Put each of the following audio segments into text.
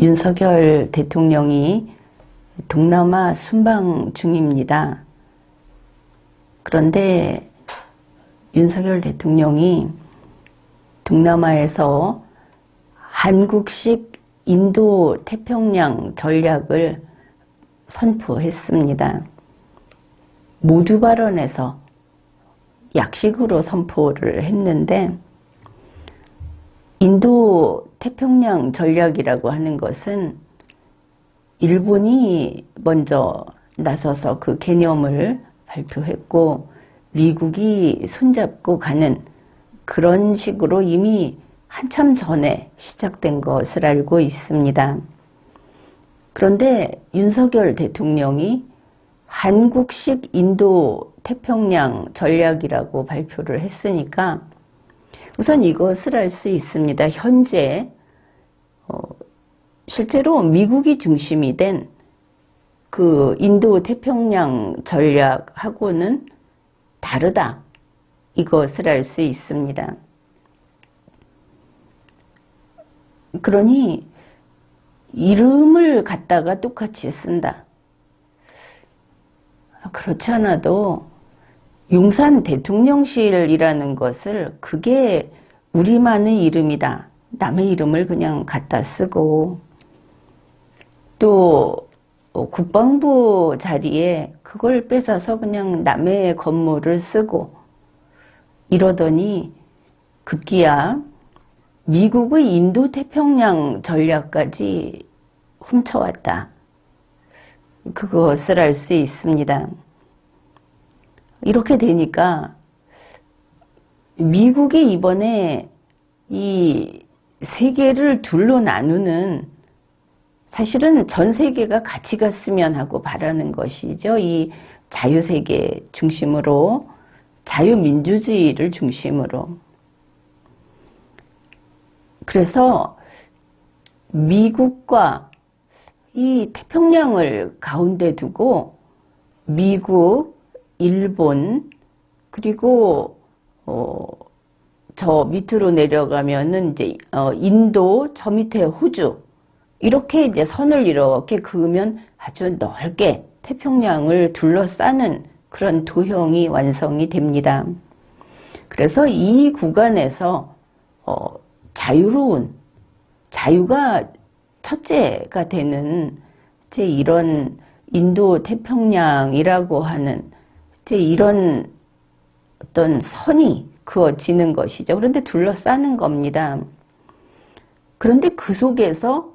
윤석열 대통령이 동남아 순방 중입니다. 그런데 윤석열 대통령이 동남아에서 한국식 인도 태평양 전략을 선포했습니다. 모두 발언에서 약식으로 선포를 했는데, 인도 태평양 전략이라고 하는 것은 일본이 먼저 나서서 그 개념을 발표했고, 미국이 손잡고 가는 그런 식으로 이미 한참 전에 시작된 것을 알고 있습니다. 그런데 윤석열 대통령이 한국식 인도 태평양 전략이라고 발표를 했으니까 우선 이것을 알 수 있습니다. 현재 실제로 미국이 중심이 된 그 인도 태평양 전략하고는 다르다. 이것을 알 수 있습니다. 그러니 이름을 갖다가 똑같이 쓴다. 그렇지 않아도 용산 대통령실이라는 것을 그게 우리만의 이름이다. 남의 이름을 그냥 갖다 쓰고, 또 국방부 자리에 그걸 뺏어서 그냥 남의 건물을 쓰고 이러더니 급기야 미국의 인도 태평양 전략까지 훔쳐왔다. 그것을 알 수 있습니다. 이렇게 되니까 미국이 이번에 이 세계를 둘로 나누는, 사실은 전 세계가 같이 갔으면 하고 바라는 것이죠. 이 자유세계 중심으로, 자유민주주의를 중심으로. 그래서 미국과 이 태평양을 가운데 두고 미국, 일본, 그리고 저 밑으로 내려가면은 이제 인도, 저 밑에 호주, 이렇게 이제 선을 이렇게 그으면 아주 넓게 태평양을 둘러싸는 그런 도형이 완성이 됩니다. 그래서 이 구간에서 자유로운, 자유가 첫째가 되는 이제 이런 인도 태평양이라고 하는 이제 이런 어떤 선이 그어지는 것이죠. 그런데 둘러싸는 겁니다. 그런데 그 속에서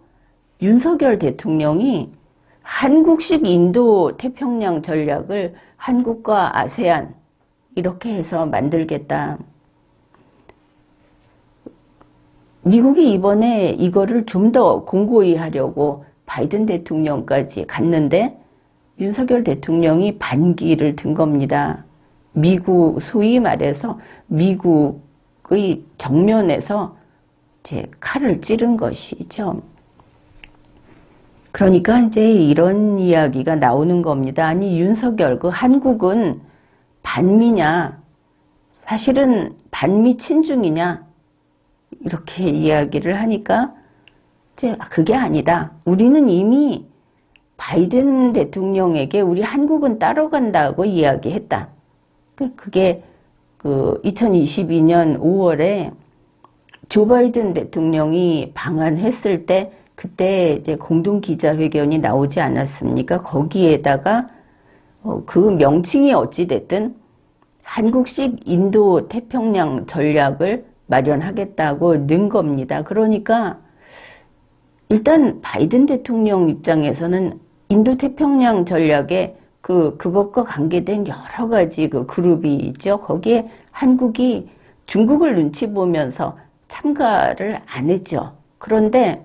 윤석열 대통령이 한국식 인도 태평양 전략을 한국과 아세안 이렇게 해서 만들겠다. 미국이 이번에 이거를 좀 더 공고히 하려고 바이든 대통령까지 갔는데 윤석열 대통령이 반기를 든 겁니다. 미국, 소위 말해서 미국의 정면에서 이제 칼을 찌른 것이죠. 그러니까 이제 이런 이야기가 나오는 겁니다. 아니, 윤석열, 그 한국은 반미냐? 사실은 반미 친중이냐? 이렇게 이야기를 하니까 이제 그게 아니다. 우리는 이미 바이든 대통령에게 우리 한국은 따라간다고 이야기했다. 그게 그 2022년 5월에 조 바이든 대통령이 방한했을 때 그때 이제 공동 기자회견이 나오지 않았습니까? 거기에다가 그 명칭이 어찌 됐든 한국식 인도 태평양 전략을 마련하겠다고 는 겁니다. 그러니까 일단 바이든 대통령 입장에서는 인도 태평양 전략에 그것과 관계된 여러 가지 그 그룹이 있죠. 거기에 한국이 중국을 눈치 보면서 참가를 안 했죠. 그런데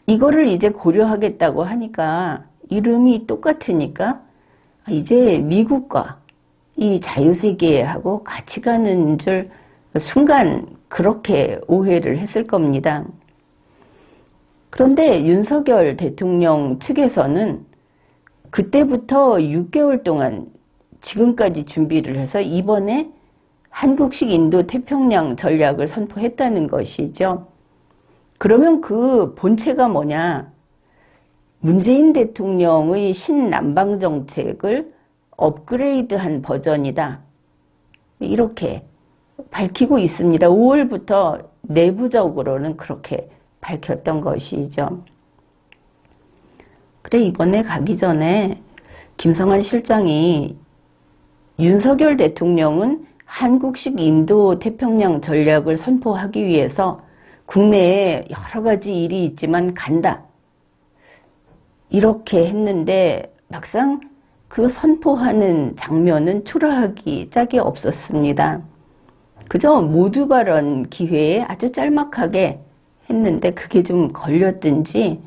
이거를 이제 고려하겠다고 하니까 이름이 똑같으니까 이제 미국과 이 자유세계하고 같이 가는 줄 순간 그렇게 오해를 했을 겁니다. 그런데 윤석열 대통령 측에서는 그때부터 6개월 동안 지금까지 준비를 해서 이번에 한국식 인도 태평양 전략을 선포했다는 것이죠. 그러면 그 본체가 뭐냐? 문재인 대통령의 신남방 정책을 업그레이드한 버전이다. 이렇게 밝히고 있습니다. 5월부터 내부적으로는 그렇게 밝혔던 것이죠. 그래, 이번에 가기 전에 김성한 실장이 윤석열 대통령은 한국식 인도 태평양 전략을 선포하기 위해서 국내에 여러 가지 일이 있지만 간다. 이렇게 했는데 막상 그 선포하는 장면은 초라하기 짝이 없었습니다. 그저 모두 발언 기회에 아주 짤막하게 했는데 그게 좀 걸렸든지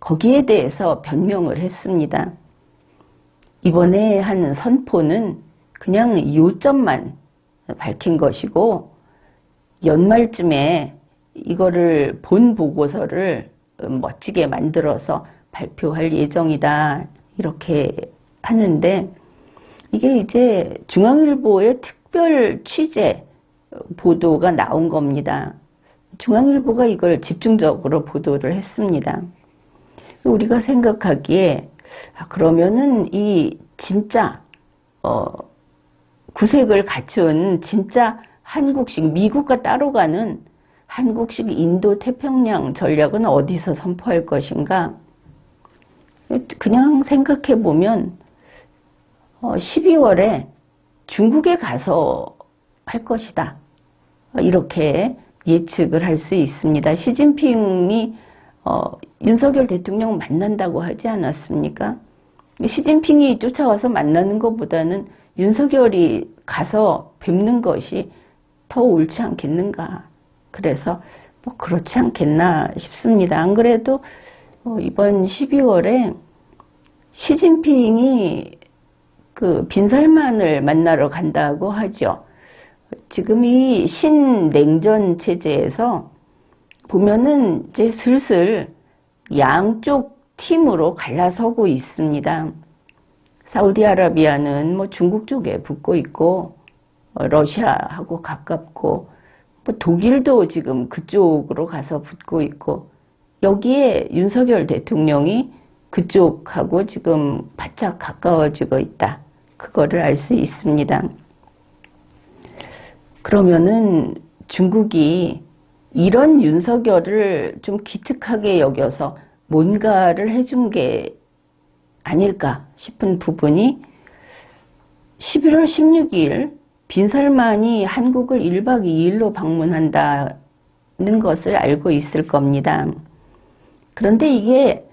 거기에 대해서 변명을 했습니다. 이번에 한 선포는 그냥 요점만 밝힌 것이고 연말쯤에 이거를 본 보고서를 멋지게 만들어서 발표할 예정이다. 이렇게 하는데 이게 이제 중앙일보의 특별 취재 보도가 나온 겁니다. 중앙일보가 이걸 집중적으로 보도를 했습니다. 우리가 생각하기에 그러면은 이 진짜 구색을 갖춘 진짜 한국식 미국과 따로 가는 한국식 인도 태평양 전략은 어디서 선포할 것인가? 그냥 생각해 보면 12월에 중국에 가서 할 것이다. 이렇게 예측을 할 수 있습니다. 시진핑이 윤석열 대통령 만난다고 하지 않았습니까? 시진핑이 쫓아와서 만나는 것보다는 윤석열이 가서 뵙는 것이 더 옳지 않겠는가. 그래서 뭐 그렇지 않겠나 싶습니다. 안 그래도 이번 12월에 시진핑이 그 빈살만을 만나러 간다고 하죠. 지금 이 신냉전 체제에서 보면은 이제 슬슬 양쪽 팀으로 갈라서고 있습니다. 사우디아라비아는 뭐 중국 쪽에 붙고 있고 러시아하고 가깝고 뭐 독일도 지금 그쪽으로 가서 붙고 있고 여기에 윤석열 대통령이 그쪽하고 지금 바짝 가까워지고 있다. 그거를 알 수 있습니다. 그러면은 중국이 이런 윤석열을 좀 기특하게 여겨서 뭔가를 해준 게 아닐까 싶은 부분이 11월 16일 빈살만이 한국을 1박 2일로 방문한다는 것을 알고 있을 겁니다. 그런데 이게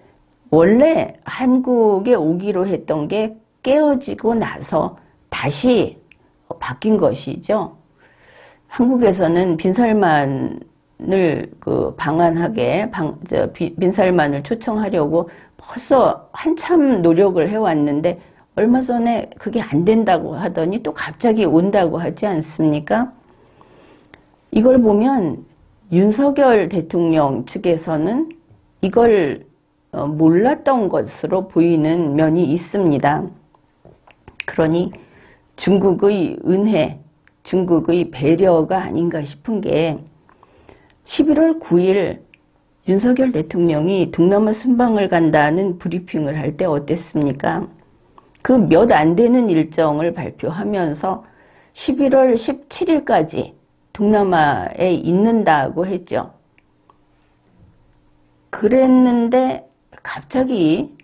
원래 한국에 오기로 했던 게 깨어지고 나서 다시 바뀐 것이죠. 한국에서는 빈살만을 방한하게 빈살만을 초청하려고 벌써 한참 노력을 해왔는데 얼마 전에 그게 안 된다고 하더니 또 갑자기 온다고 하지 않습니까? 이걸 보면 윤석열 대통령 측에서는 이걸 몰랐던 것으로 보이는 면이 있습니다. 그러니 중국의 은혜, 중국의 배려가 아닌가 싶은 게 11월 9일 윤석열 대통령이 동남아 순방을 간다는 브리핑을 할 때 어땠습니까? 그 몇 안 되는 일정을 발표하면서 11월 17일까지 동남아에 있는다고 했죠. 그랬는데 갑자기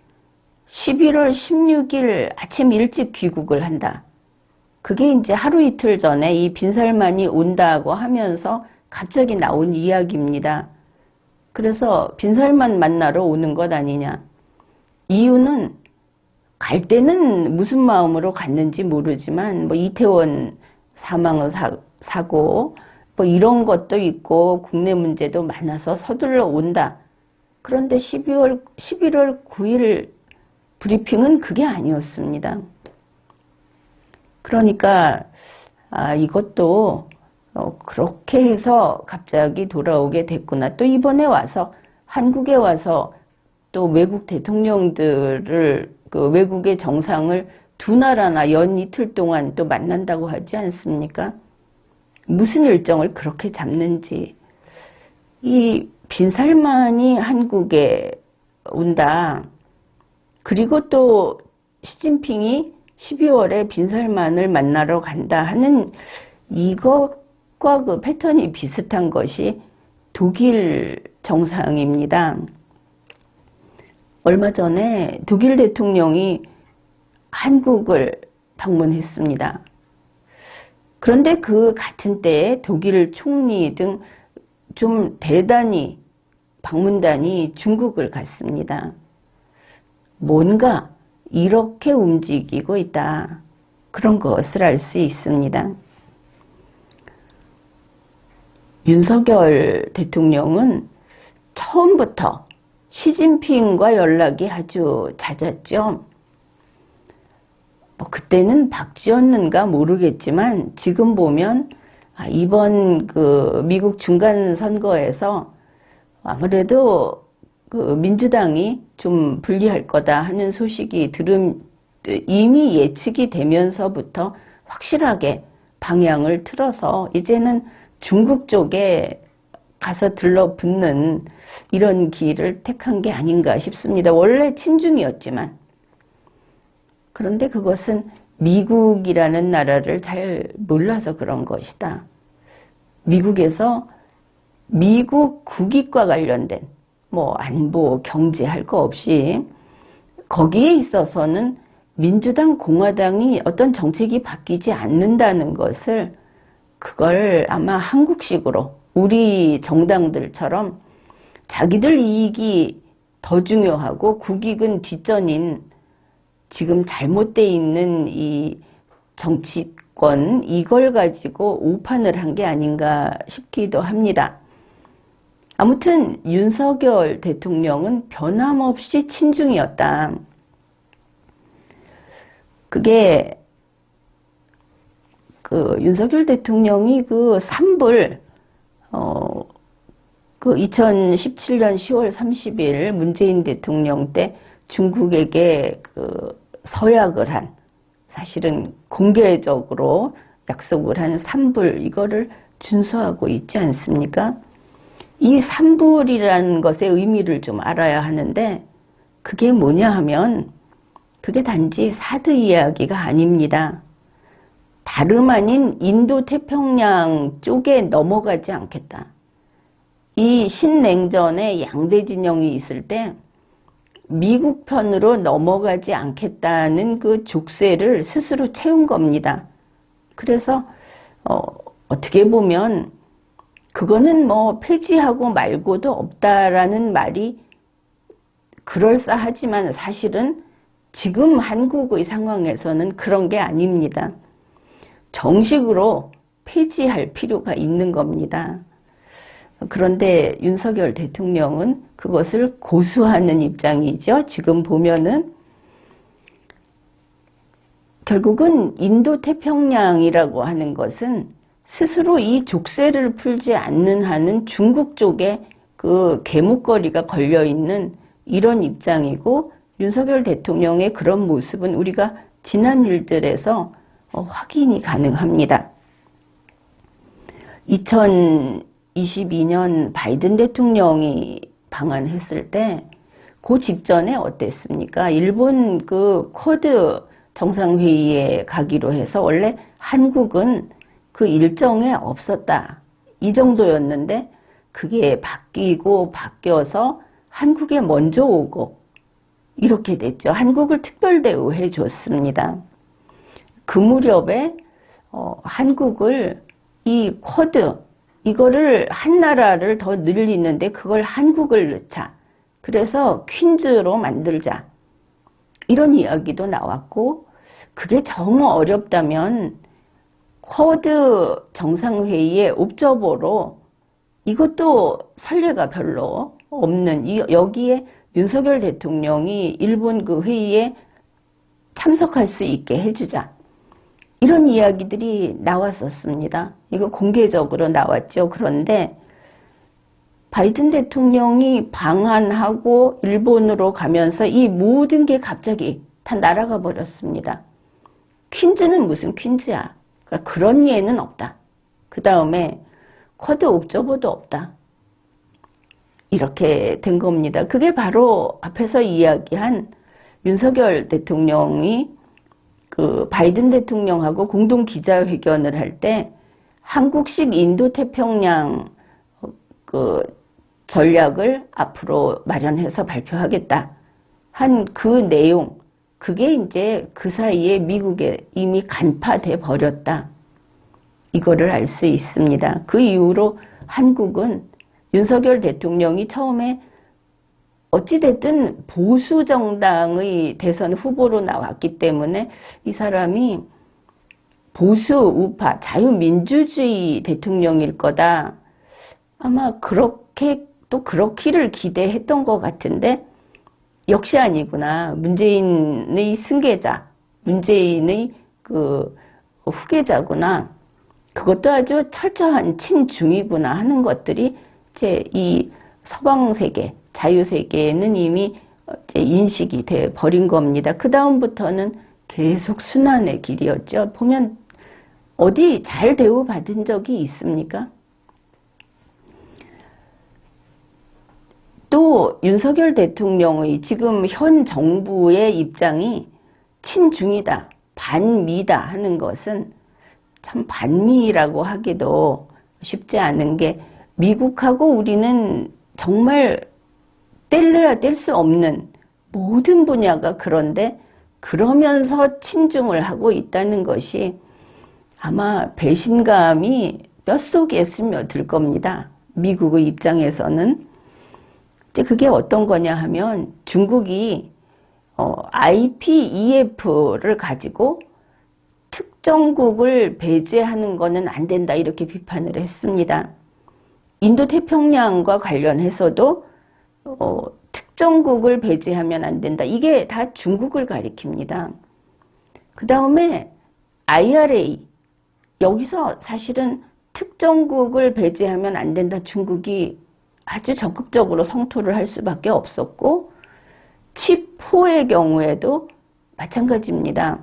11월 16일 아침 일찍 귀국을 한다. 그게 이제 하루 이틀 전에 이 빈살만이 온다고 하면서 갑자기 나온 이야기입니다. 그래서 빈살만 만나러 오는 것 아니냐. 이유는 갈 때는 무슨 마음으로 갔는지 모르지만 뭐 이태원 사망 사고 뭐 이런 것도 있고 국내 문제도 많아서 서둘러 온다. 그런데 11월 9일 브리핑은 그게 아니었습니다. 그러니까 이것도 그렇게 해서 갑자기 돌아오게 됐구나. 또 이번에 와서 한국에 와서 또 외국 대통령들을 그 외국의 정상을 두 나라나 연 이틀 동안 또 만난다고 하지 않습니까? 무슨 일정을 그렇게 잡는지. 이 빈살만이 한국에 온다. 그리고 또 시진핑이 12월에 빈살만을 만나러 간다 하는 이것과 그 패턴이 비슷한 것이 독일 정상입니다. 얼마 전에 독일 대통령이 한국을 방문했습니다. 그런데 그 같은 때에 독일 총리 등 좀 대단히 방문단이 중국을 갔습니다. 뭔가 이렇게 움직이고 있다. 그런 것을 알 수 있습니다. 윤석열 대통령은 처음부터 시진핑과 연락이 아주 잦았죠. 그때는 박쥐였는가 모르겠지만 지금 보면 이번 그 미국 중간 선거에서 아무래도 그 민주당이 좀 불리할 거다 하는 소식이 이미 예측이 되면서부터 확실하게 방향을 틀어서 이제는 중국 쪽에 가서 들러붙는 이런 길을 택한 게 아닌가 싶습니다. 원래 친중이었지만. 그런데 그것은 미국이라는 나라를 잘 몰라서 그런 것이다. 미국에서 미국 국익과 관련된 안보, 경제 할 거 없이 거기에 있어서는 민주당, 공화당이 어떤 정책이 바뀌지 않는다는 것을 그걸 아마 한국식으로 우리 정당들처럼 자기들 이익이 더 중요하고 국익은 뒷전인 지금 잘못되어 있는 이 정치권 이걸 가지고 오판을 한 게 아닌가 싶기도 합니다. 아무튼 윤석열 대통령은 변함없이 친중이었다. 그게 그 윤석열 대통령이 그 산불 그 2017년 10월 30일 문재인 대통령 때 중국에게 그 서약을 한 사실은 공개적으로 약속을 한 산불 이거를 준수하고 있지 않습니까? 이 산불이라는 것의 의미를 좀 알아야 하는데 그게 뭐냐 하면 그게 단지 사드 이야기가 아닙니다. 다름 아닌 인도 태평양 쪽에 넘어가지 않겠다. 이 신냉전에 양대 진영이 있을 때 미국 편으로 넘어가지 않겠다는 그 족쇄를 스스로 채운 겁니다. 그래서 어떻게 보면 그거는 폐지하고 말고도 없다라는 말이 그럴싸하지만 사실은 지금 한국의 상황에서는 그런 게 아닙니다. 정식으로 폐지할 필요가 있는 겁니다. 그런데 윤석열 대통령은 그것을 고수하는 입장이죠. 지금 보면은 결국은 인도 태평양이라고 하는 것은 스스로 이 족쇄를 풀지 않는 한은 중국 쪽에 그 개목걸이가 걸려 있는 이런 입장이고 윤석열 대통령의 그런 모습은 우리가 지난 일들에서 확인이 가능합니다. 2022년 바이든 대통령이 방한했을 때 그 직전에 어땠습니까? 일본 그 쿼드 정상회의에 가기로 해서 원래 한국은 그 일정에 없었다. 이 정도였는데 그게 바뀌어서 한국에 먼저 오고 이렇게 됐죠. 한국을 특별 대우해 줬습니다. 그 무렵에 한국을 이 쿼드 이거를 한 나라를 더 늘리는데 그걸 한국을 넣자. 그래서 퀸즈로 만들자. 이런 이야기도 나왔고 그게 정 어렵다면 쿼드 정상회의의 옵저버로 이것도 선례가 별로 없는 여기에 윤석열 대통령이 일본 그 회의에 참석할 수 있게 해주자. 이런 이야기들이 나왔었습니다. 이거 공개적으로 나왔죠. 그런데 바이든 대통령이 방한하고 일본으로 가면서 이 모든 게 갑자기 다 날아가 버렸습니다. 퀸즈는 무슨 퀸즈야. 그러니까 그런 예는 없다. 그 다음에 쿼드 옵저버도 없다. 이렇게 된 겁니다. 그게 바로 앞에서 이야기한 윤석열 대통령이 그 바이든 대통령하고 공동 기자회견을 할 때 한국식 인도태평양 그 전략을 앞으로 마련해서 발표하겠다 한 그 내용, 그게 이제 그 사이에 미국에 이미 간파돼 버렸다. 이거를 알 수 있습니다. 그 이후로 한국은 윤석열 대통령이 처음에 어찌됐든 보수 정당의 대선 후보로 나왔기 때문에 이 사람이 보수 우파 자유민주주의 대통령일 거다. 아마 그렇게 또 그렇기를 기대했던 것 같은데 역시 아니구나. 문재인의 승계자, 문재인의 그 후계자구나. 그것도 아주 철저한 친중이구나 하는 것들이 이제 이 서방 세계, 자유 세계에는 이미 이제 인식이 돼 버린 겁니다. 그 다음부터는 계속 순환의 길이었죠. 보면 어디 잘 대우받은 적이 있습니까? 또 윤석열 대통령의 지금 현 정부의 입장이 친중이다, 반미다 하는 것은 참 반미라고 하기도 쉽지 않은 게 미국하고 우리는 정말 뗄래야 뗄 수 없는 모든 분야가 그런데 그러면서 친중을 하고 있다는 것이 아마 배신감이 뼛속에 스며들 겁니다. 미국의 입장에서는. 이제 그게 어떤 거냐 하면 중국이 IPEF를 가지고 특정국을 배제하는 거는 안 된다 이렇게 비판을 했습니다. 인도태평양과 관련해서도 특정국을 배제하면 안 된다. 이게 다 중국을 가리킵니다. 그 다음에 IRA 여기서 사실은 특정국을 배제하면 안 된다. 중국이 아주 적극적으로 성토를 할 수밖에 없었고 칩4의 경우에도 마찬가지입니다.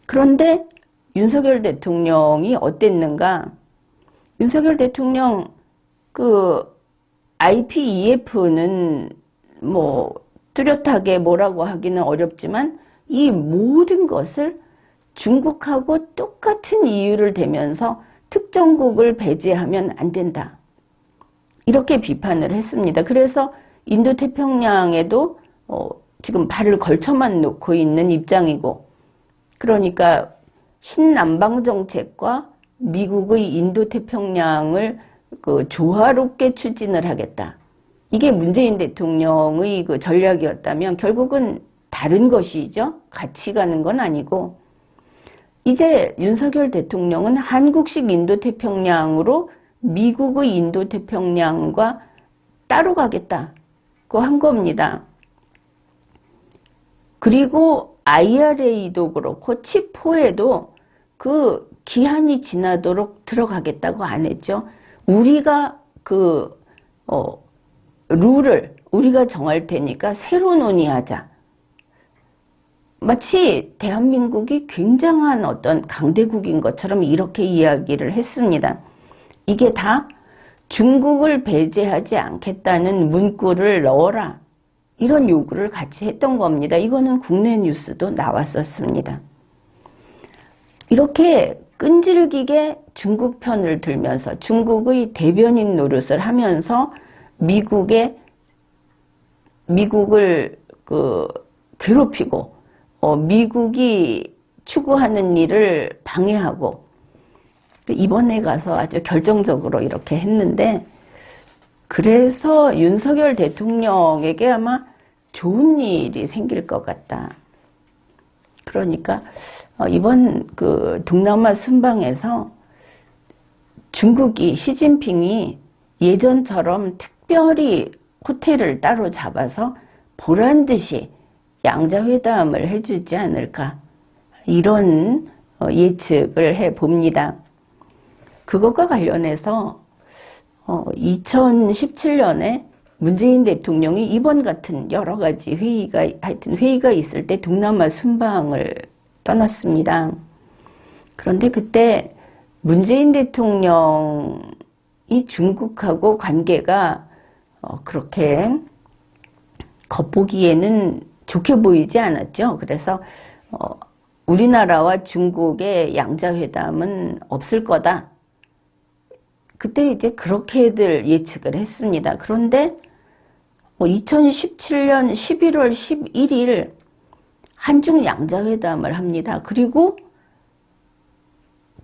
그런데 윤석열 대통령이 어땠는가? 윤석열 대통령 그 IPEF는 뭐 뚜렷하게 뭐라고 하기는 어렵지만 이 모든 것을 중국하고 똑같은 이유를 대면서 특정국을 배제하면 안 된다. 이렇게 비판을 했습니다. 그래서 인도태평양에도 지금 발을 걸쳐만 놓고 있는 입장이고, 그러니까 신남방 정책과 미국의 인도태평양을 그 조화롭게 추진을 하겠다. 이게 문재인 대통령의 그 전략이었다면 결국은 다른 것이죠. 같이 가는 건 아니고 이제 윤석열 대통령은 한국식 인도태평양으로 미국의 인도태평양과 따로 가겠다고 한 겁니다. 그리고 IRA도 그렇고 칩4에도 그 기한이 지나도록 들어가겠다고 안 했죠. 우리가 그 룰을 우리가 정할 테니까 새로 논의하자. 마치 대한민국이 굉장한 어떤 강대국인 것처럼 이렇게 이야기를 했습니다. 이게 다 중국을 배제하지 않겠다는 문구를 넣어라. 이런 요구를 같이 했던 겁니다. 이거는 국내 뉴스도 나왔었습니다. 이렇게 끈질기게 중국 편을 들면서 중국의 대변인 노릇을 하면서 미국을 괴롭히고 미국이 추구하는 일을 방해하고 이번에 가서 아주 결정적으로 이렇게 했는데 그래서 윤석열 대통령에게 아마 좋은 일이 생길 것 같다. 그러니까 이번 그 동남아 순방에서 중국이 시진핑이 예전처럼 특별히 호텔을 따로 잡아서 보란 듯이 양자회담을 해주지 않을까 이런 예측을 해봅니다. 그것과 관련해서 2017년에 문재인 대통령이 이번 같은 여러 가지 회의가 있을 때 동남아 순방을 떠났습니다. 그런데 그때 문재인 대통령이 중국하고 관계가 그렇게 겉보기에는 좋게 보이지 않았죠. 그래서 우리나라와 중국의 양자회담은 없을 거다. 그때 이제 그렇게들 예측을 했습니다. 그런데 2017년 11월 11일 한중 양자회담을 합니다. 그리고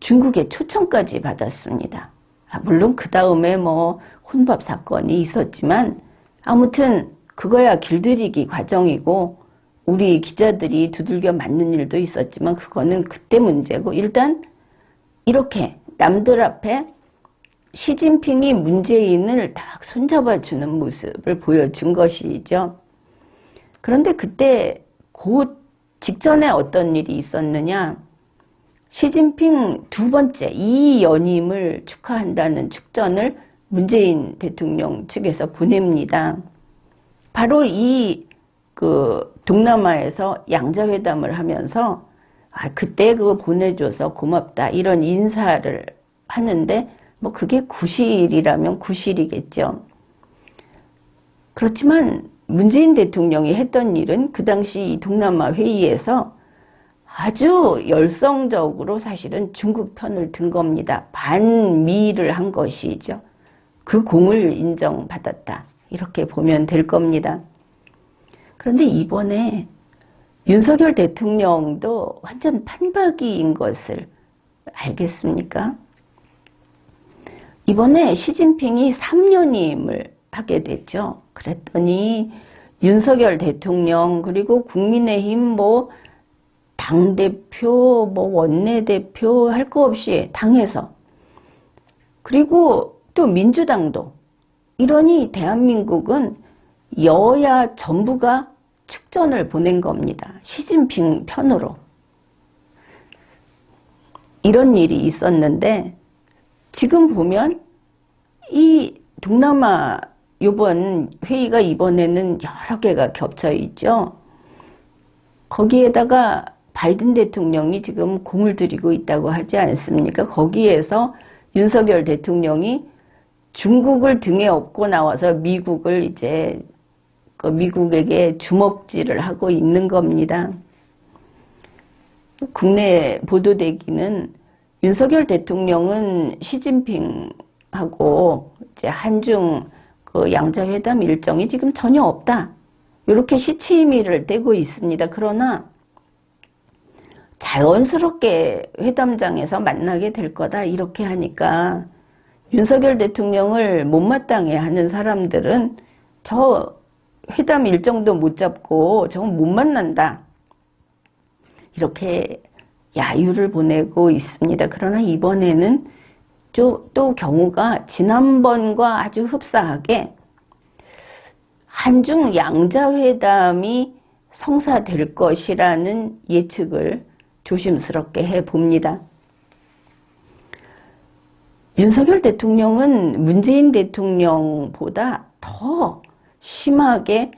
중국의 초청까지 받았습니다. 물론 그 다음에 혼밥 사건이 있었지만 아무튼 그거야 길들이기 과정이고 우리 기자들이 두들겨 맞는 일도 있었지만 그거는 그때 문제고 일단 이렇게 남들 앞에 시진핑이 문재인을 딱 손잡아주는 모습을 보여준 것이죠. 그런데 그때 그 직전에 어떤 일이 있었느냐. 시진핑 두 번째 이 연임을 축하한다는 축전을 문재인 대통령 측에서 보냅니다. 바로 이 동남아에서 양자회담을 하면서 그때 그거 보내줘서 고맙다 이런 인사를 하는데 그게 구실이라면 구실이겠죠. 그렇지만 문재인 대통령이 했던 일은 그 당시 동남아 회의에서 아주 열성적으로 사실은 중국 편을 든 겁니다. 반미를 한 것이죠. 그 공을 인정받았다. 이렇게 보면 될 겁니다. 그런데 이번에 윤석열 대통령도 완전 판박이인 것을 알겠습니까? 이번에 시진핑이 3년임을 하게 됐죠. 그랬더니 윤석열 대통령 그리고 국민의힘 당대표 원내대표 할 거 없이 당에서 그리고 또 민주당도 이러니 대한민국은 여야 전부가 축전을 보낸 겁니다. 시진핑 편으로. 이런 일이 있었는데 지금 보면 이 동남아 이번 회의가 이번에는 여러 개가 겹쳐 있죠. 거기에다가 바이든 대통령이 지금 공을 들이고 있다고 하지 않습니까? 거기에서 윤석열 대통령이 중국을 등에 업고 나와서 미국을 이제 미국에게 주먹질을 하고 있는 겁니다. 국내 보도되기는 윤석열 대통령은 시진핑하고 이제 한중 양자회담 일정이 지금 전혀 없다. 이렇게 시치미를 떼고 있습니다. 그러나 자연스럽게 회담장에서 만나게 될 거다. 이렇게 하니까 윤석열 대통령을 못마땅해 하는 사람들은 저 회담 일정도 못 잡고 저건 못 만난다. 이렇게 야유를 보내고 있습니다. 그러나 이번에는 또 경우가 지난번과 아주 흡사하게 한중 양자회담이 성사될 것이라는 예측을 조심스럽게 해봅니다. 윤석열 대통령은 문재인 대통령보다 더 심하게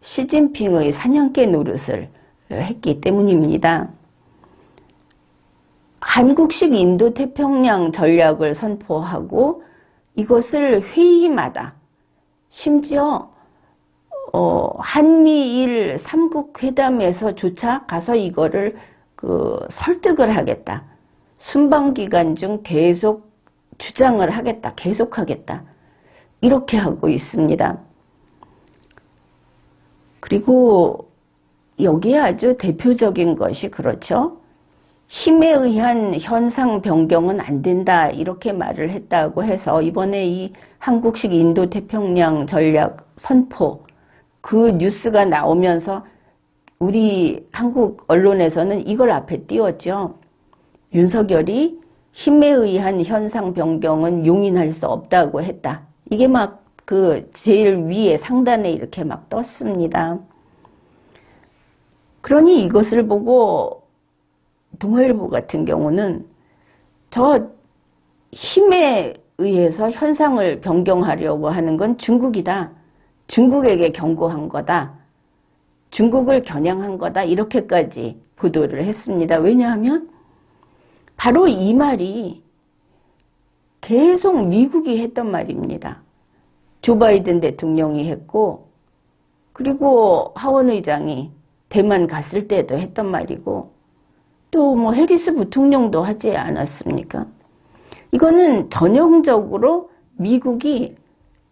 시진핑의 사냥개 노릇을 했기 때문입니다. 한국식 인도태평양 전략을 선포하고 이것을 회의마다 심지어 한미일 3국 회담에서조차 가서 이거를 설득을 하겠다. 순방기간 중 계속 주장을 하겠다. 계속하겠다. 이렇게 하고 있습니다. 그리고 여기에 아주 대표적인 것이 그렇죠. 힘에 의한 현상 변경은 안 된다. 이렇게 말을 했다고 해서 이번에 이 한국식 인도태평양 전략 선포 그 뉴스가 나오면서 우리 한국 언론에서는 이걸 앞에 띄웠죠. 윤석열이 힘에 의한 현상 변경은 용인할 수 없다고 했다. 이게 막 제일 위에 상단에 이렇게 막 떴습니다. 그러니 이것을 보고 동아일보 같은 경우는 저 힘에 의해서 현상을 변경하려고 하는 건 중국이다. 중국에게 경고한 거다. 중국을 겨냥한 거다. 이렇게까지 보도를 했습니다. 왜냐하면 바로 이 말이 계속 미국이 했던 말입니다. 조 바이든 대통령이 했고, 그리고 하원 의장이 대만 갔을 때도 했던 말이고, 또 뭐 해리스 부통령도 하지 않았습니까? 이거는 전형적으로 미국이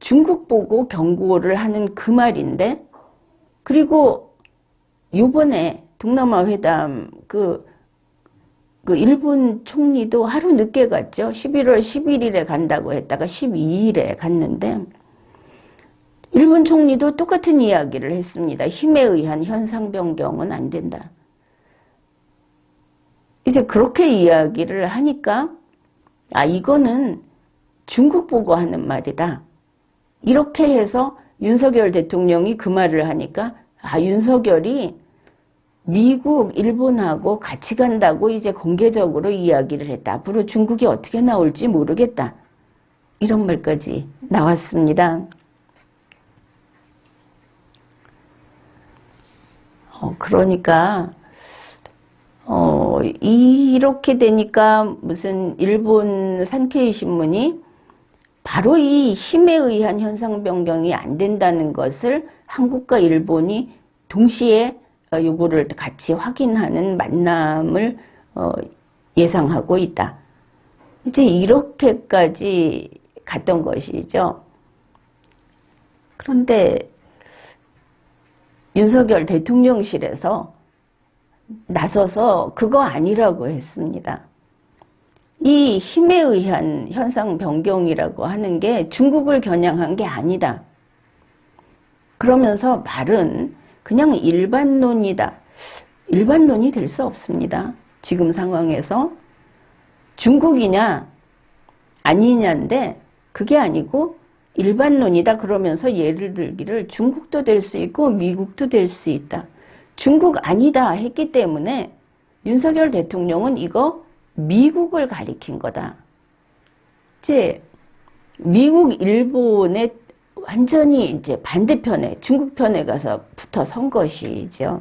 중국 보고 경고를 하는 그 말인데, 그리고 요번에 동남아 회담 그 일본 총리도 하루 늦게 갔죠. 11월 11일에 간다고 했다가 12일에 갔는데, 일본 총리도 똑같은 이야기를 했습니다. 힘에 의한 현상 변경은 안 된다. 이제 그렇게 이야기를 하니까 이거는 중국 보고 하는 말이다. 이렇게 해서 윤석열 대통령이 그 말을 하니까 윤석열이 미국, 일본하고 같이 간다고 이제 공개적으로 이야기를 했다. 앞으로 중국이 어떻게 나올지 모르겠다. 이런 말까지 나왔습니다. 그러니까 이렇게 되니까 무슨 일본 산케이 신문이 바로 이 힘에 의한 현상 변경이 안 된다는 것을 한국과 일본이 동시에 요거를 같이 확인하는 만남을 예상하고 있다. 이제 이렇게까지 갔던 것이죠. 그런데 윤석열 대통령실에서 나서서 그거 아니라고 했습니다. 이 힘에 의한 현상 변경이라고 하는 게 중국을 겨냥한 게 아니다. 그러면서 말은 그냥 일반론이다. 일반론이 될 수 없습니다. 지금 상황에서 중국이냐 아니냐인데 그게 아니고 일반론이다 그러면서 예를 들기를 중국도 될 수 있고 미국도 될 수 있다. 중국 아니다 했기 때문에 윤석열 대통령은 이거 미국을 가리킨 거다. 이제 미국, 일본의 완전히 이제 반대편에 중국 편에 가서 붙어 선 것이죠.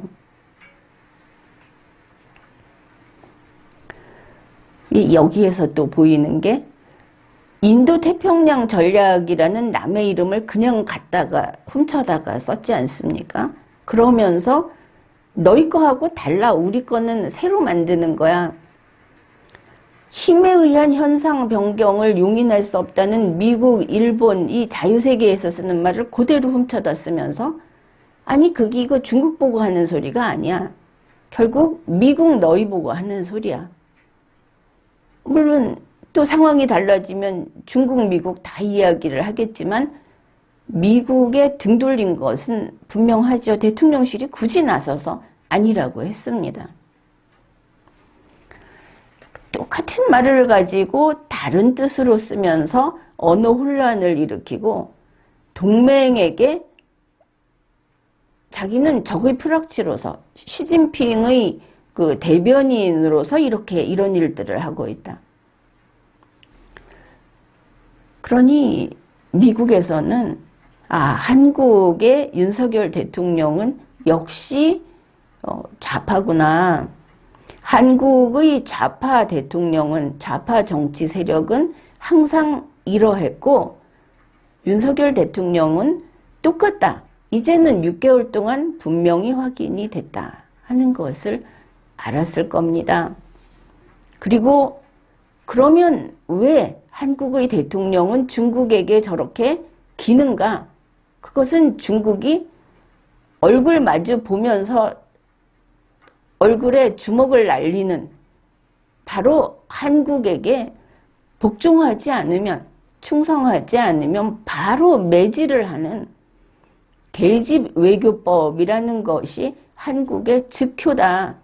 여기에서 또 보이는 게 인도 태평양 전략이라는 남의 이름을 그냥 갖다가 훔쳐다가 썼지 않습니까? 그러면서 너희 거하고 달라. 우리 거는 새로 만드는 거야. 힘에 의한 현상 변경을 용인할 수 없다는 미국, 일본 이 자유세계에서 쓰는 말을 그대로 훔쳐다 쓰면서 아니 그게 이거 중국 보고 하는 소리가 아니야. 결국 미국 너희 보고 하는 소리야. 물론 또 상황이 달라지면 중국, 미국 다 이야기를 하겠지만 미국에 등 돌린 것은 분명하죠. 대통령실이 굳이 나서서 아니라고 했습니다. 똑같은 말을 가지고 다른 뜻으로 쓰면서 언어 혼란을 일으키고 동맹에게 자기는 적의 프락치로서 시진핑의 그 대변인으로서 이렇게 이런 일들을 하고 있다. 그러니 미국에서는 한국의 윤석열 대통령은 역시 좌파구나. 한국의 좌파 대통령은 좌파 정치 세력은 항상 이러했고 윤석열 대통령은 똑같다. 이제는 6개월 동안 분명히 확인이 됐다 하는 것을 알았을 겁니다. 그리고 그러면 왜 한국의 대통령은 중국에게 저렇게 기는가? 그것은 중국이 얼굴 마주 보면서 얼굴에 주먹을 날리는 바로 한국에게 복종하지 않으면 충성하지 않으면 바로 매질을 하는 계집 외교법이라는 것이 한국의 즉효다.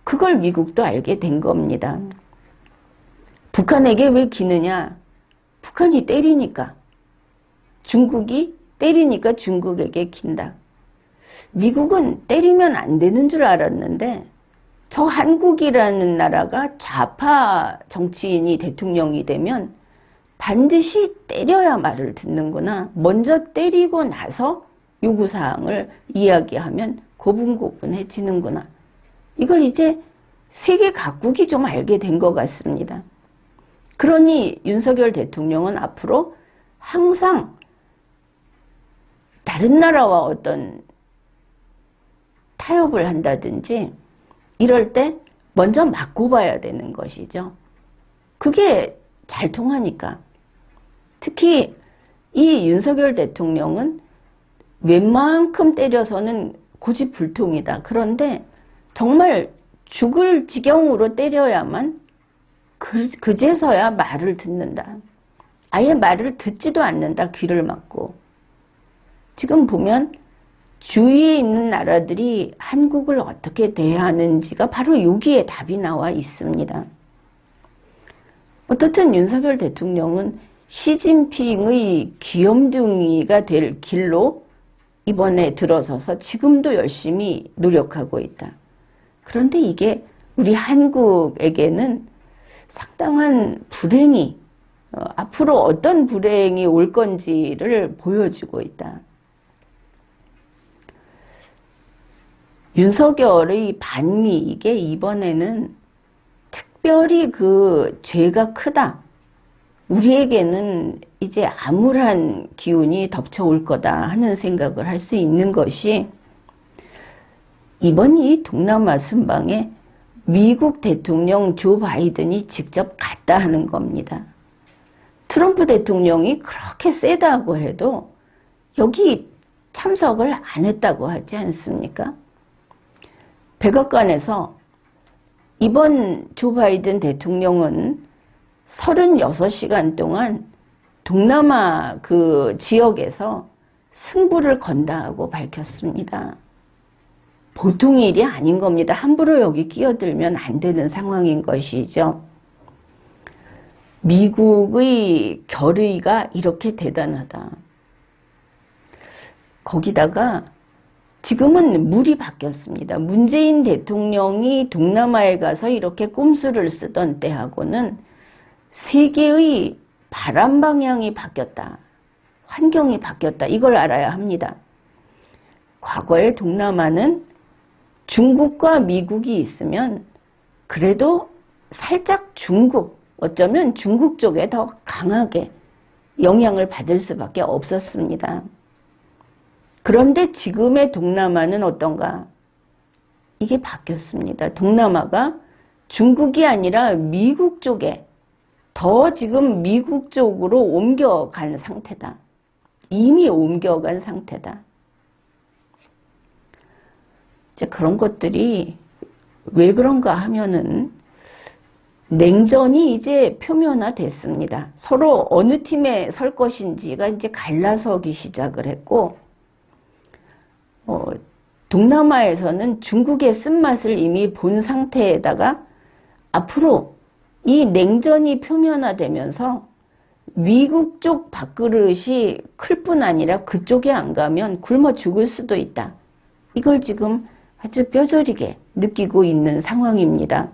그걸 미국도 알게 된 겁니다. 북한에게 왜 기느냐? 북한이 때리니까. 중국이 때리니까 중국에게 긴다. 미국은 때리면 안 되는 줄 알았는데 저 한국이라는 나라가 좌파 정치인이 대통령이 되면 반드시 때려야 말을 듣는구나. 먼저 때리고 나서 요구사항을 이야기하면 고분고분해지는구나. 이걸 이제 세계 각국이 좀 알게 된 것 같습니다. 그러니 윤석열 대통령은 앞으로 항상 다른 나라와 어떤 타협을 한다든지 이럴 때 먼저 맞고 봐야 되는 것이죠. 그게 잘 통하니까. 특히 이 윤석열 대통령은 웬만큼 때려서는 고집불통이다. 그런데 정말 죽을 지경으로 때려야만 그제서야 말을 듣는다. 아예 말을 듣지도 않는다. 귀를 막고. 지금 보면 주위에 있는 나라들이 한국을 어떻게 대하는지가 바로 여기에 답이 나와 있습니다. 어떻든 윤석열 대통령은 시진핑의 귀염둥이가 될 길로 이번에 들어서서 지금도 열심히 노력하고 있다. 그런데 이게 우리 한국에게는 상당한 불행이 앞으로 어떤 불행이 올 건지를 보여주고 있다. 윤석열의 반미이게 이번에는 특별히 그 죄가 크다. 우리에게는 이제 암울한 기운이 덮쳐올 거다 하는 생각을 할 수 있는 것이 이번 이 동남아 순방에 미국 대통령 조 바이든이 직접 갔다 하는 겁니다. 트럼프 대통령이 그렇게 세다고 해도 여기 참석을 안 했다고 하지 않습니까? 백악관에서 이번 조 바이든 대통령은 36시간 동안 동남아 그 지역에서 승부를 건다고 밝혔습니다. 보통 일이 아닌 겁니다. 함부로 여기 끼어들면 안 되는 상황인 것이죠. 미국의 결의가 이렇게 대단하다. 거기다가 지금은 물이 바뀌었습니다. 문재인 대통령이 동남아에 가서 이렇게 꼼수를 쓰던 때하고는 세계의 바람 방향이 바뀌었다. 환경이 바뀌었다. 이걸 알아야 합니다. 과거에 동남아는 중국과 미국이 있으면 그래도 살짝 중국, 어쩌면 중국 쪽에 더 강하게 영향을 받을 수밖에 없었습니다. 그런데 지금의 동남아는 어떤가? 이게 바뀌었습니다. 동남아가 중국이 아니라 미국 쪽에 더 지금 미국 쪽으로 옮겨간 상태다. 이미 옮겨간 상태다. 이제 그런 것들이 왜 그런가 하면은 냉전이 이제 표면화됐습니다. 서로 어느 팀에 설 것인지가 이제 갈라서기 시작을 했고, 동남아에서는 중국의 쓴맛을 이미 본 상태에다가 앞으로 이 냉전이 표면화되면서 미국 쪽 밥그릇이 클 뿐 아니라 그쪽에 안 가면 굶어 죽을 수도 있다. 이걸 지금 아주 뼈저리게 느끼고 있는 상황입니다.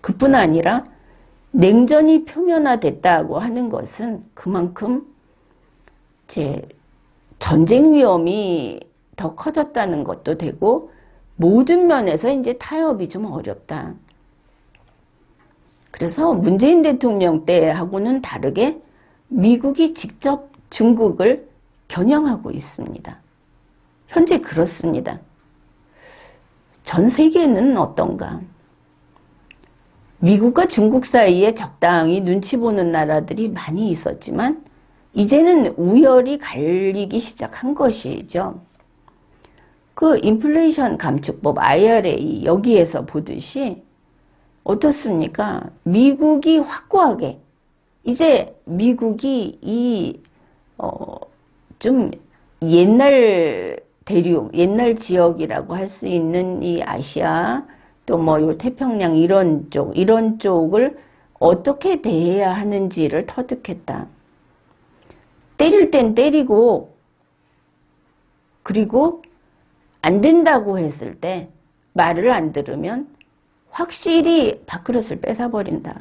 그뿐 아니라 냉전이 표면화됐다고 하는 것은 그만큼 이제 전쟁 위험이 더 커졌다는 것도 되고 모든 면에서 이제 타협이 좀 어렵다. 그래서 문재인 대통령 때하고는 다르게 미국이 직접 중국을 겨냥하고 있습니다. 현재 그렇습니다. 전 세계는 어떤가? 미국과 중국 사이에 적당히 눈치 보는 나라들이 많이 있었지만 이제는 우열이 갈리기 시작한 것이죠. 그 인플레이션 감축법 IRA 여기에서 보듯이 어떻습니까? 미국이 확고하게 이제 미국이 이 좀 옛날 대륙, 옛날 지역이라고 할 수 있는 이 아시아 또 뭐 요 태평양 이런 쪽을 어떻게 대해야 하는지를 터득했다. 때릴 땐 때리고 그리고 안 된다고 했을 때 말을 안 들으면 확실히 밥그릇을 뺏어버린다.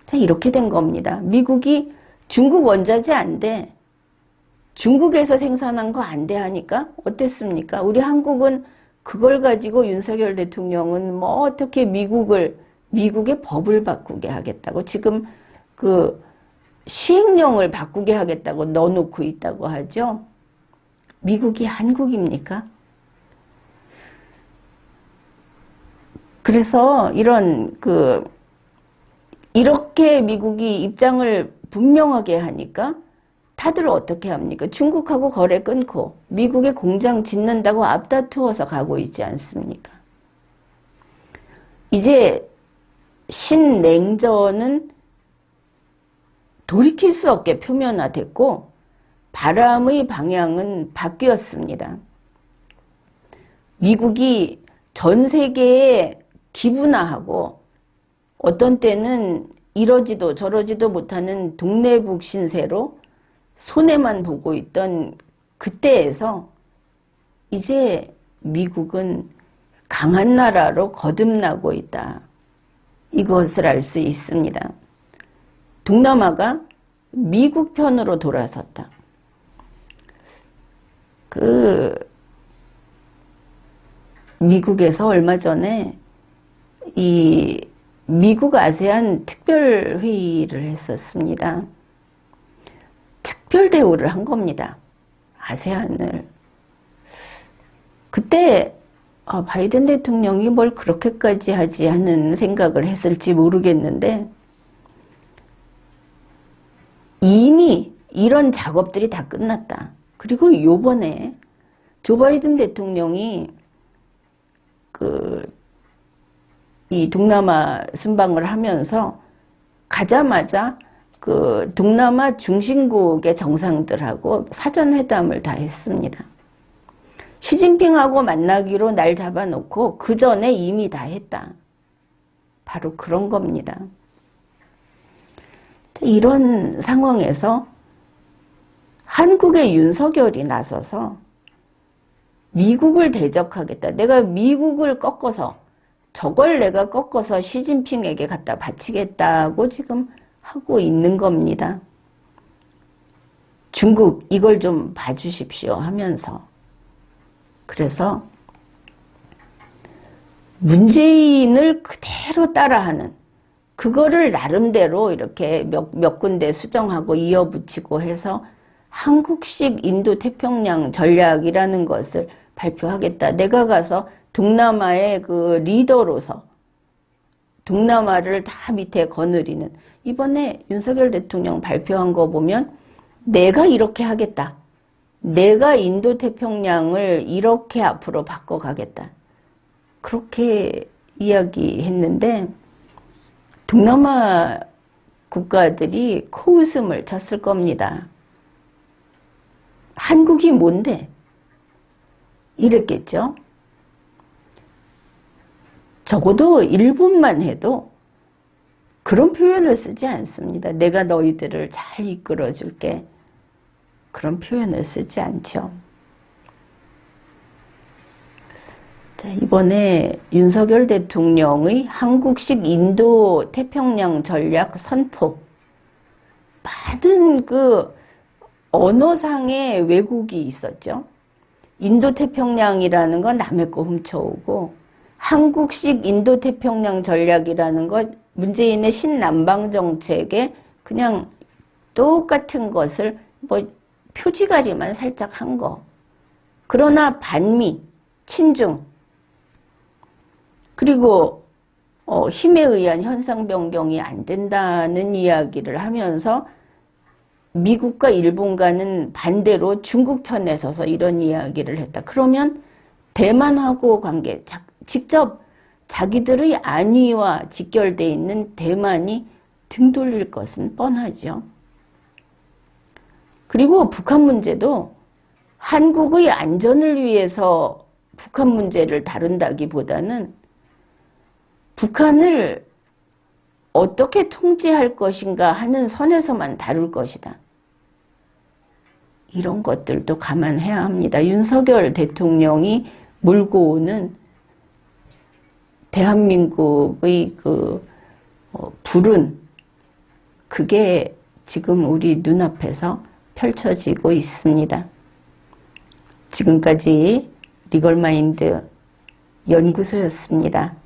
자, 이렇게 된 겁니다. 미국이 중국 원자재 안 돼. 중국에서 생산한 거 안 돼 하니까 어땠습니까? 우리 한국은 그걸 가지고 윤석열 대통령은 뭐 어떻게 미국의 법을 바꾸게 하겠다고 지금 그 시행령을 바꾸게 하겠다고 넣어놓고 있다고 하죠. 미국이 한국입니까? 그래서 이렇게 미국이 입장을 분명하게 하니까 다들 어떻게 합니까? 중국하고 거래 끊고 미국에 공장 짓는다고 앞다투어서 가고 있지 않습니까? 이제 신냉전은 돌이킬 수 없게 표면화됐고 바람의 방향은 바뀌었습니다. 미국이 전 세계에 기분화하고 어떤 때는 이러지도 저러지도 못하는 동네북 신세로 손해만 보고 있던 그때에서 이제 미국은 강한 나라로 거듭나고 있다. 이것을 알 수 있습니다. 동남아가 미국 편으로 돌아섰다. 미국에서 얼마 전에 이 미국 아세안 특별회의를 했었습니다. 특별 대우를 한 겁니다. 아세안을. 그때 바이든 대통령이 뭘 그렇게까지 하지 하는 생각을 했을지 모르겠는데 이미 이런 작업들이 다 끝났다. 그리고 요번에 조 바이든 대통령이 이 동남아 순방을 하면서 가자마자 동남아 중심국의 정상들하고 사전회담을 다 했습니다. 시진핑하고 만나기로 날 잡아놓고 그 전에 이미 다 했다. 바로 그런 겁니다. 이런 상황에서 한국의 윤석열이 나서서 미국을 대적하겠다. 내가 미국을 꺾어서 저걸 내가 꺾어서 시진핑에게 갖다 바치겠다고 지금 하고 있는 겁니다. 중국 이걸 좀 봐주십시오 하면서 그래서 문재인을 그대로 따라하는 그거를 나름대로 이렇게 몇 군데 수정하고 이어붙이고 해서 한국식 인도태평양 전략이라는 것을 발표하겠다. 내가 가서 동남아의 그 리더로서 동남아를 다 밑에 거느리는 이번에 윤석열 대통령 발표한 거 보면 내가 이렇게 하겠다. 내가 인도태평양을 이렇게 앞으로 바꿔가겠다. 그렇게 이야기했는데 동남아 국가들이 코웃음을 쳤을 겁니다. 한국이 뭔데? 이랬겠죠. 적어도 일본만 해도 그런 표현을 쓰지 않습니다. 내가 너희들을 잘 이끌어줄게. 그런 표현을 쓰지 않죠. 자, 이번에 윤석열 대통령의 한국식 인도 태평양 전략 선포. 많은 언어상의 왜곡이 있었죠. 인도 태평양이라는 건 남의 거 훔쳐오고 한국식 인도 태평양 전략이라는 것 문재인의 신남방 정책에 그냥 똑같은 것을 표지가리만 살짝 한 거. 그러나 반미, 친중, 그리고 힘에 의한 현상 변경이 안 된다는 이야기를 하면서 미국과 일본과는 반대로 중국 편에 서서 이런 이야기를 했다. 그러면 대만하고 관계, 직접 자기들의 안위와 직결되어 있는 대만이 등 돌릴 것은 뻔하죠. 그리고 북한 문제도 한국의 안전을 위해서 북한 문제를 다룬다기보다는 북한을 어떻게 통제할 것인가 하는 선에서만 다룰 것이다. 이런 것들도 감안해야 합니다. 윤석열 대통령이 몰고 오는 대한민국의 불운 그게 지금 우리 눈앞에서 펼쳐지고 있습니다. 지금까지 리걸마인드 연구소였습니다.